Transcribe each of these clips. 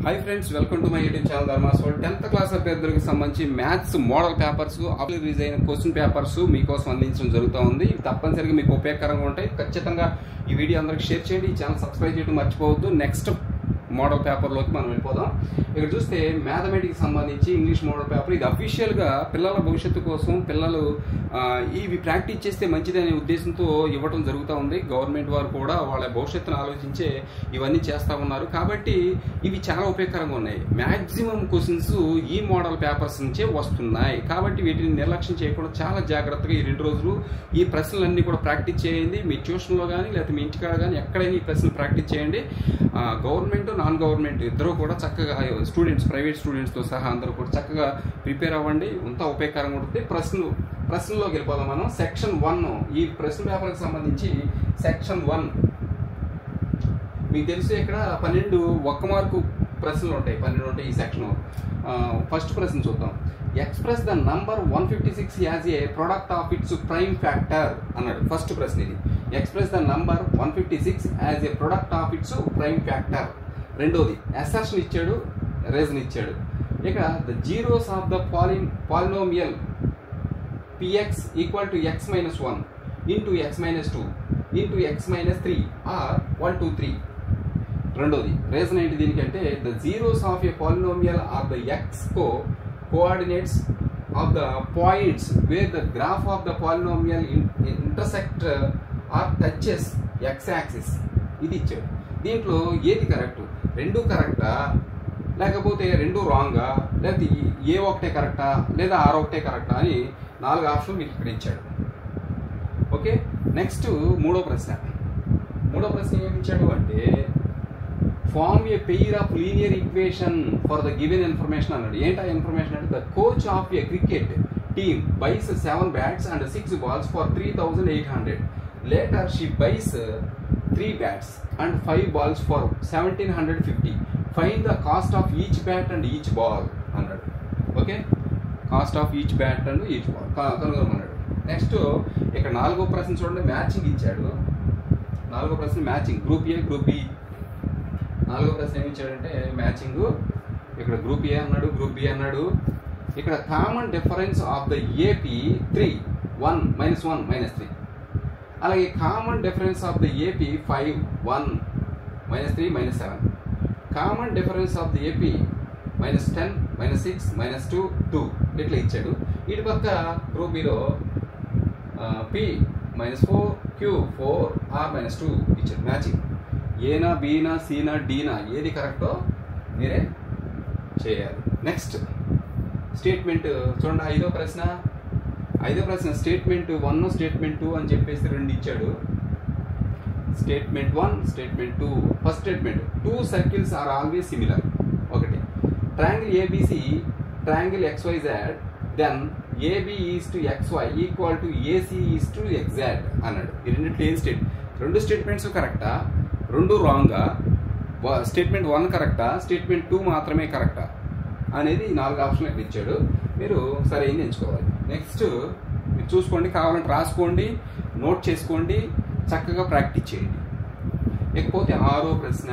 Hi friends, welcome to my YouTube channel Dharma's World. 10th class అభ్యర్థులకు సంబంధించి maths model papers, apply release అయిన question papers మీకోసం అందించడం జరుగుతుంది. తప్పనిసరిగా మీకు ఉపయోగకరంగా ఉంటాయి. ఖచ్చితంగా ఈ వీడియో అందరికి షేర్ చేయండి. ఈ ఛానల్ సబ్స్క్రైబ్ చేయడం మర్చిపోవద్దు. నెక్స్ట్ మోడల్ పేపర్లోకి మనం వెళ్ళిపోదాం. ఇక్కడ చూస్తే మ్యాథమెటిక్స్ సంబంధించి ఇంగ్లీష్ మోడల్ పేపర్. ఇది అఫీషియల్గా పిల్లల భవిష్యత్తు కోసం పిల్లలు ఇవి ప్రాక్టీస్ చేస్తే మంచిదనే ఉద్దేశంతో ఇవ్వడం జరుగుతూ ఉంది. గవర్నమెంట్ వారు కూడా వాళ్ళ భవిష్యత్తును ఆలోచించే ఇవన్నీ చేస్తూ ఉన్నారు. కాబట్టి ఇవి చాలా ఉపయోగకరంగా ఉన్నాయి. మ్యాక్సిమం క్వశ్చన్స్ ఈ మోడల్ పేపర్స్ నుంచే వస్తున్నాయి. కాబట్టి వీటిని నిర్లక్ష్యం చేయకుండా చాలా జాగ్రత్తగా ఈ 2 రోజులు ఈ ప్రశ్నలన్నీ కూడా ప్రాక్టీస్ చేయండి. మీ ట్యూషన్లో కానీ లేకపోతే మీ ఇంటికాడ కానీ ఎక్కడైనా ఈ ప్రశ్నలు ప్రాక్టీస్ చేయండి. గవర్నమెంట్ నాన్ గవర్నమెంట్ ఇద్దరు కూడా చక్కగా స్టూడెంట్స్, ప్రైవేట్ స్టూడెంట్స్తో సహా అందరూ కూడా చక్కగా ప్రిపేర్ అవ్వండి. అంతా ఉపయోగకరంగా ఉంటుంది. ప్రశ్నలోకి వెళ్ళిపోదాం మనం. సెక్షన్ 1 ఈ ప్రశ్న పేపర్కి సంబంధించి సెక్షన్ 1 మీకు తెలుసు. ఇక్కడ 12 ఒక్క మార్కు ప్రశ్నలు ఉంటాయి, 12 ఉంటాయి ఈ సెక్షన్. ఫస్ట్ ప్రశ్న చూద్దాం. Express the number 156 as a product of its prime factor అన్నాడు. ఫస్ట్ ప్రశ్న ఇది. Express the number 156 as a product of its prime factor. రెండోది అసర్షన్ ఇచ్చాడు, రీజన్ ఇచ్చాడు. ఇక్కడ the zeros of the polynomial px equal to x - 1 into x - 2 into x - 3 are 1 2 3. రెండోది reason ఏంటి దీనికంటే the zeros of a polynomial are the x coordinates of the points where the graph of the polynomial intersect or touches x axis. ఇది ఇచ్చాడు. దీంట్లో ఏది correct? 2 కరెక్టా, లేకపోతే 2 రాంగా, లేకపోతే ఏ ఒకటే కరెక్టా, లేదా ఆర్ ఒకటే కరెక్టా అని 4 ఆప్షన్లు మీకు ఇక్కడ ఇచ్చాడు. ఓకే, నెక్స్ట్ మూడో ప్రశ్న ఏమి ఇచ్చాడు అంటే form a pair of linear equation for the given information అన్నాడు. ఏంటి ఆ ఇన్ఫర్మేషన్ అంటే the coach of a cricket team buys 7 bats and 6 balls for 3800. Later she buys 3 bats and 5 balls for 1750. Find the cost of each bat and each ball అన్నాడు. Okay, cost of each bat and each ball కనుగొనమన్నాడు. Next ఇక్కడ 4వ ప్రశ్న చూడండి. Matching ఇచ్చాడు. 4వ ప్రశ్న matching, group A group B. 4వ ప్రశ్న ఏమి ఇచ్చాడంటే మ్యాచింగ్. ఇక్కడ గ్రూప్ ఏ అన్నాడు, గ్రూప్ బి అన్నాడు. ఇక్కడ common difference of the AP 3 1 -1 -3. అలాగే common difference of the AP 5 1 -3 -7. Common difference of the AP -10 -6 -2 2 ఇట్లా ఇచ్చాడు. ఇటు పక్క group below P -4 Q 4 R -2 ఇచ్చాడు. మ్యాచింగ్ ఏనా, బీనా, సీనా, డీనా ఏది కరెక్టో మీరే చేయాలి. నెక్స్ట్ స్టేట్మెంట్ చూడండి. 5వ ప్రశ్న స్టేట్మెంట్ 1 స్టేట్మెంట్ 2 అని చెప్పేసి 2 ఇచ్చాడు. Statement 1 statement 2. First statement 2 circles are always similar. ఒకటి triangle ABC triangle XYZ then AB is to XY equal to AC is to XZ అన్నాడు. ఈ 2 స్టేట్మెంట్స్ కరెక్టా, 2 రాంగా, స్టేట్మెంట్ 1 కరెక్టా, స్టేట్మెంట్ 2 మాత్రమే కరెక్టా అనేది 4 ఆప్షన్లు ఇక్కడ ఇచ్చాడు. మీరు సరైనది ఎంచుకోవాలి. నెక్స్ట్ మీరు చూసుకోండి, కావాలంటే రాసుకోండి, నోట్ చేసుకోండి, చక్కగా ప్రాక్టీస్ చేయండి. ఇకపోతే 6వ ప్రశ్న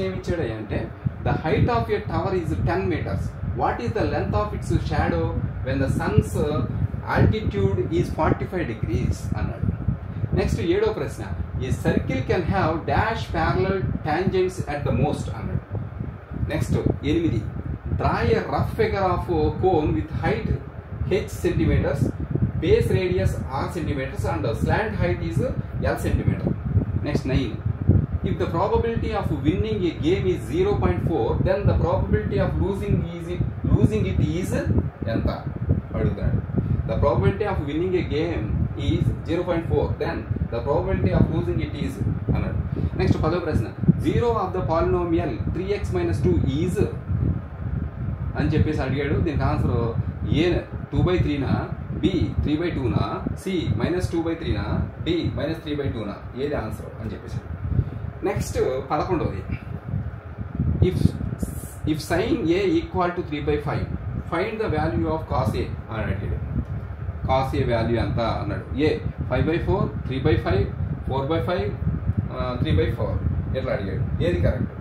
ఏమి ఇచ్చాడు అంటే the height of a tower is 10 meters. What is the length of its shadow when the sun's altitude is 45 degrees అన్నాడు. నెక్స్ట్ 7వ ప్రశ్న ఈ circle can have dash parallel tangents at the most అన్నాడు. Next 8 draw a rough figure of cone with height h centimeters, base radius r centimeters and slant height is l centimeter. Next 9 if the probability of winning a game is 0.4 then the probability of losing it is enta అడుగుతాడు. The probability of winning a game is 0.4 then the probability of losing it is అన్నాడు. Next 10వ ప్రశ్న 0 of the polynomial 3x - 2 is అని చెప్పేసి అడిగాడు. దీనికి answer A 2/3నా, B 3/2నా, సి -2/3నా, డి -3/2నా ఏది ఆన్సర్ అని చెప్పేసి. నెక్స్ట్ 11వది if sine A equal to 3/5 find the value of cos A అని అడిగాడు. కాస్ ఏ వాల్యూ ఎంత అన్నాడు. ఏ 5/4 3/5 4/5 3/4 ఎట్లా అడిగాడు. ఏది కరెక్ట్?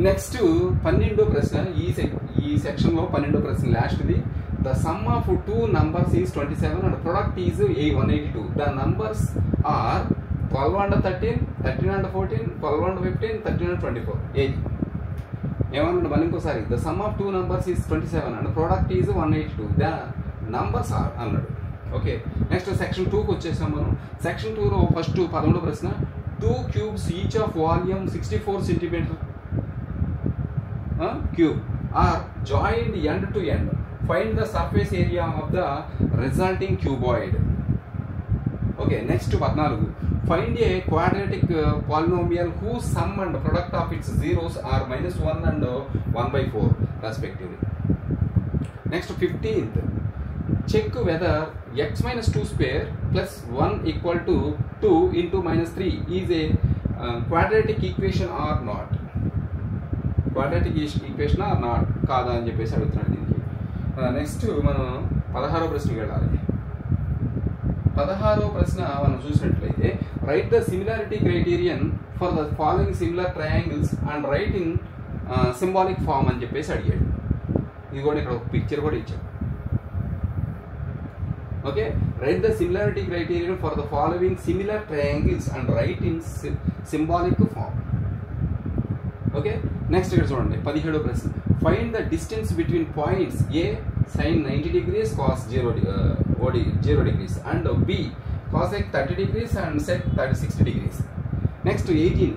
నెక్స్ట్ 12వ ప్రశ్న, ఈ సెక్షన్లో 12వ ప్రశ్న లాస్ట్ది. The sum of two numbers is 27 and product is 182. The numbers are 12 and 13, 13 and 14, 12 and 15, 13 and 24. ఏజ్ ఏమన్నా మళ్ళీ ఇంకోసారి, the sum of two numbers is 27 and product is 182. The numbers are అన్నాడు. ఓకే, నెక్స్ట్ సెక్షన్ 2కి వచ్చేసాం మనం. Section 2లో first 11వ ప్రశ్న, 2 cubes each of volume 64 centimeter cube are joined end to end. Find the surface area of the resulting cuboid. Okay, next 14. Find a quadratic polynomial whose sum and product of its zeros are -1 and 1/4 respectively. Next 15th. Check whether x minus 2 square plus 1 equal to 2 into -3 is a quadratic equation or not. Quadratic equation or not కాదా అని చెప్పేసి అడుగుతున్నాడు దీనికి. Next మనం 16వ ప్రశ్నకి వెళ్ళాలి. 16వ ప్రశ్న మనం చూసినట్లయితే, write the similarity criterion for the following similar triangles and write in symbolic form అని చెప్పేసి అడిగాడు. ఇది కూడా ఇక్కడ ఒక పిక్చర్ కూడా ఇచ్చాడు. Okay, write the similarity criterion for the following similar triangles and write in symbolic form. Okay, next ఇక్కడ చూడండి 17వ ప్రశ్న, find the distance between points A sin 90 degrees cos 0 degrees and b cosec 30 degrees and sec 60 degrees. Next 18,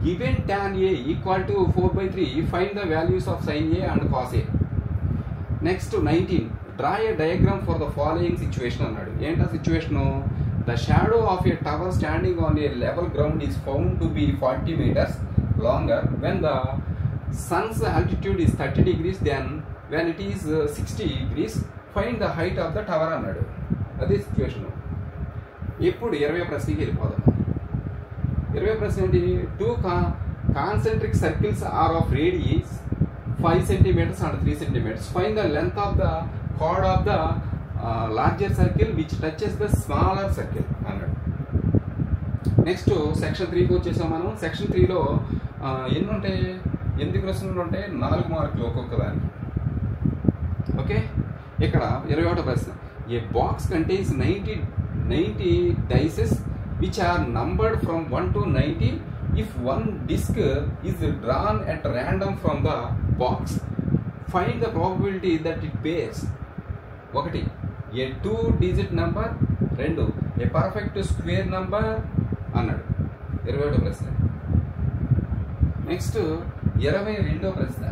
given tan a equal to 4/3, find the values of sin a and cos a. Next 19, draw a diagram for the following situation అన్నాడు. ఏంటా situation? The shadow of a tower standing on a level ground is found to be 40 meters longer when the sun's altitude is 30 degrees than when it is 60 degrees. Find the height of the tower అన్నాడు. అదే situation. ఇప్పుడు 20వ ప్రశ్నకి వెళ్ళిపోదాం. 20వ ప్రశ్న ఏంటి? 2 concentric circles are of radius 5 centimeters and 3 centimeters. Find the length of the chord of the larger circle which touches the smaller circle అన్నాడు. Next section 3కి వచ్చేసాం మనం. సెక్షన్ 3లో ఎన్ని ఉంటాయి? 8 ప్రశ్నలు ఉంటాయి, 4 మార్కులు ఒక్కొక్క దానికి. ఓకే, ఇక్కడ 21వ ప్రశ్న, ఏ box contains 90 dices which are numbered from 1 to 90. If one disc is drawn at random from the box, find the probability that it bears. 1, a 2-digit number. 2, a perfect square number అన్నాడు. 21వ ప్రశ్న. Next 22వ ప్రశ్న,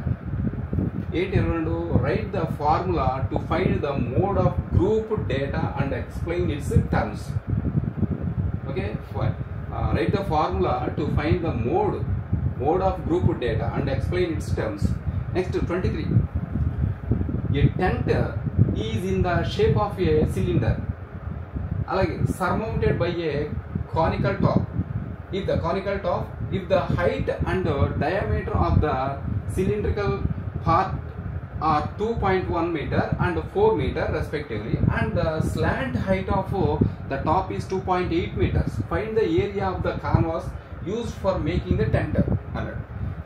822, write the formula to find the mode of group data and explain its terms. Okay, write the formula to find the mode of group data and explain its terms. Next 23, a tent is in the shape of a cylinder, అలాగే surmounted by a conical top. If the height and diameter of the cylindrical part are 2.1 meter and 4 meter respectively, and the slant height of the top is 2.8 meters, find the area of the canvas used for making the tent.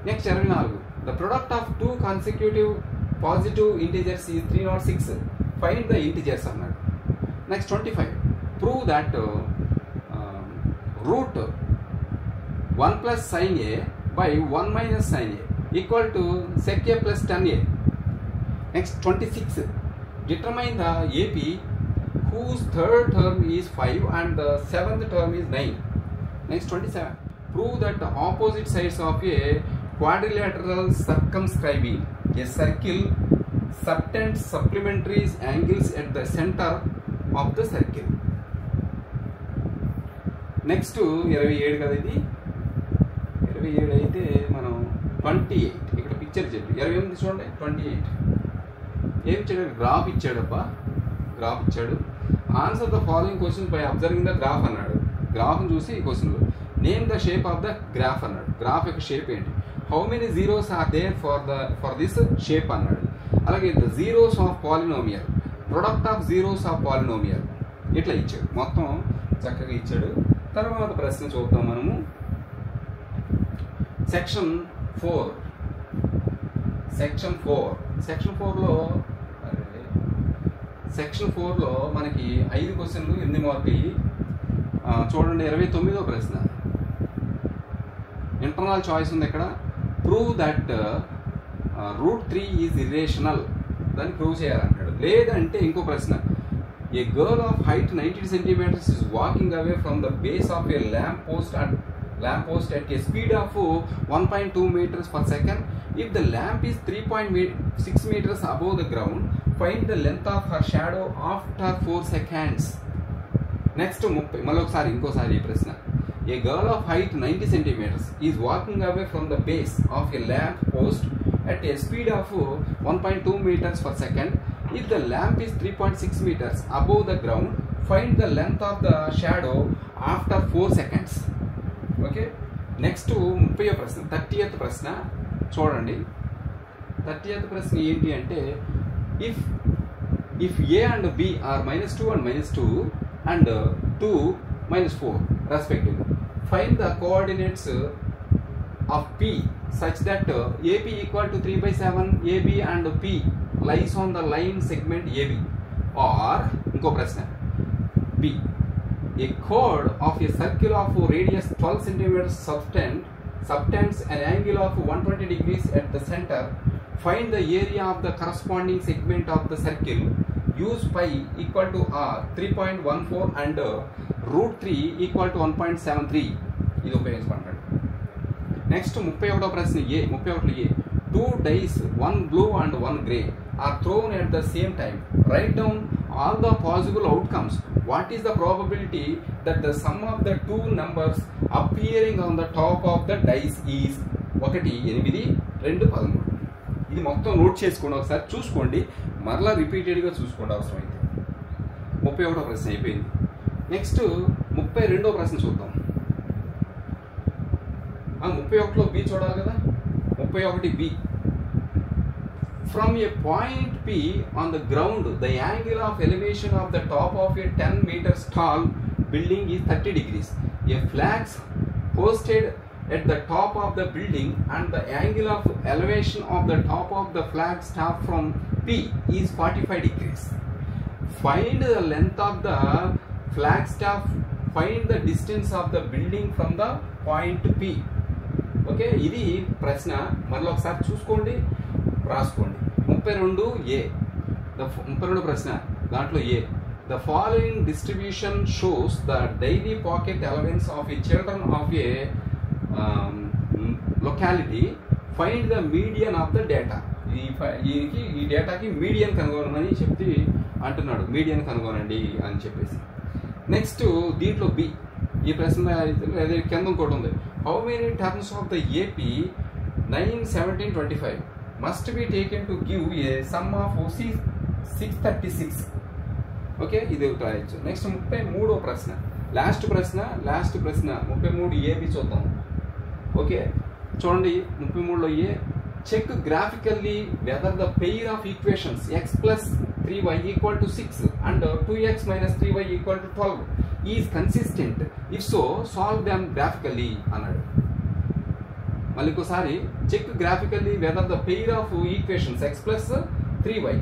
Next 24, the product of 2 consecutive positive integers is 306. Find the integers. Next 25, prove that root 1 plus sin a by 1 minus sin a equal to sec a plus tan a. Next 26, determine the AP whose third term is 5 and the 7th term is 9. Next 27, prove that the opposite sides of a quadrilateral circumscribing a circle subtend supplementary angles at the center of the circle. Next 27 కదా, ఇది 27 అయితే మనం 28 ఇక్కడ picture చెప్పి 28 చూడండి. 28 ఏం ఇచ్చాడు? Graph ఇచ్చాడబ్బా, గ్రాఫ్ ఇచ్చాడు. Answer the following question by observing the graph అన్నాడు. గ్రాఫ్ని చూసి ఈ క్వశ్చన్లో name the shape of the graph అన్నాడు. గ్రాఫ్ యొక్క షేప్ ఏంటి? How many zeros are there for this shape అన్నాడు. అలాగే the zeros of polynomial, product of zeros of polynomial, ఇట్లా ఇచ్చాడు. మొత్తం చక్కగా ఇచ్చాడు. తర్వాత ప్రశ్న చూద్దాం మనము. సెక్షన్ 4 సెక్షన్ 4లో మనకి 5 క్వశ్చన్లు 8 మార్కులు. చూడండి 29వ ప్రశ్న. ఇంటర్నల్ చాయిస్ ఉంది ఇక్కడ. Prove that √3 is irrational. దాన్ని ప్రూవ్ చేయాలంటాడు. లేదంటే ఇంకో ప్రశ్న. A girl of height 90 centimeters is walking away from the base of a lamp post at a speed of 1.2 meters per second. If the lamp is 3.6 meters above the ground, find the length of her shadow after 4 seconds. Next, ఇంకోసారి ఈ ప్రశ్న. A girl of height 90 centimeters is walking away from the base of a lamp post at a speed of 1.2 meters per second. If the lamp is 3.6 meters above the ground, find the length of the shadow after 4 seconds. Okay. Next 30వ ప్రశ్న. 30th ప్రశ్న చూడండి. 30th ప్రశ్న ఏంటి అంటే if A and B are -2 and -2 and 2 -4 respectively, find the coordinates of P such that AB equal to 3/7, AB and P lies on the line segment AB. Or ఇంకో ప్రశ్న B, a chord of a circle of radius 12 centimeters subtends an angle of 120 degrees at the center. Find the area of the corresponding segment of the circle. Use pi equal to r 3.14 and √3 equal to 1.73. ఇది ఉపయోగించుకుంటాడు. Next 31వ ప్రశ్న. 31 2 dice, one blue and one grey, are thrown at the same time. Write down all the possible outcomes. What is the probability that the sum of the two numbers appearing on the top of the dice is 1, 8, 2, 13. ఇది మొత్తం note చేసుకోండి. ఒకసారి చూసుకోండి, మరలా రిపీటెడ్గా చూసుకోండి అవసరమైతే. 31వ ప్రశ్న అయిపోయింది. నెక్స్ట్ 32వ ప్రశ్న చూద్దాం. 31లో బి చూడాలి కదా. 31B. From a point P on the ground, the angle of elevation of the top of a 10 meters tall building is 30 degrees. A flag posted at the top of the building and the angle of elevation of the top of the flag staff from P is 45 degrees. Find the length of the flag staff. Find the distance of the building from the point P. Okay, ఇది ప్రశ్న. మరలా ఒకసారి చూసుకోండి, రాసుకోండి. 32A. 32 ప్రశ్న. దాంట్లో A. The following distribution shows the daily pocket allowance of a children of a locality. Find the median of the data. ఈ డేటాకి median కనుగొనమని చెప్పి అంటున్నాడు. మీడియన్ కనుగొనండి అని చెప్పేసి. నెక్స్ట్ దీంట్లో B. ఈ ప్రశ్న కింద ఇంకోటి ఉంది. How many terms of the AP 9, 17, 25 must be taken to give a sum of 636? Okay, ఇది రాయొచ్చు. నెక్స్ట్ 33వ ప్రశ్న. లాస్ట్ ప్రశ్న 33AB చూద్దాం. ఓకే, చూడండి 33లో A. Check graphically whether the pair of equations x + 3y = 6 and 2x - 3y = 12 is consistent. If so solve them graphically అన్నాడు. మళ్ళీ ఇంకోసారి check graphically whether the pair of equations x + 3y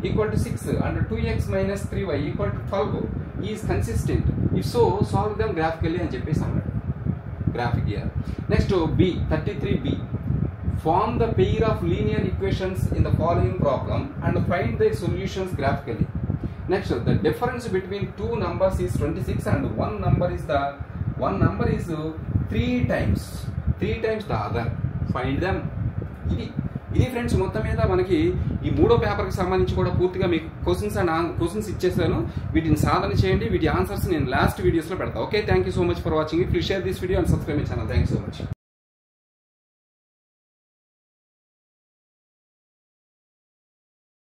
= 6 and 2x - 3y = 12 is consistent. If so solve them graphically అని చెప్పేసి అన్నాడు. Graphic year. Next B. 33B. Form the pair of linear equations in the following problem and find their solutions graphically. Next, the difference between two numbers is 26 and one number is 3 times the other. Find them. ఇది friends మొత్తం మీద మనకి ఈ 3వ పేపర్కి సంబంధించి కూడా పూర్తిగా మీకు క్వశ్చన్స్ ఇచ్చేసాను. వీటిని సాధన చేయండి. వీటి ఆన్సర్స్ నేను లాస్ట్ వీడియోస్లో పెడతాను. Okay, thank you so much for watching. Please share this video and subscribe my channel. Thank you so much.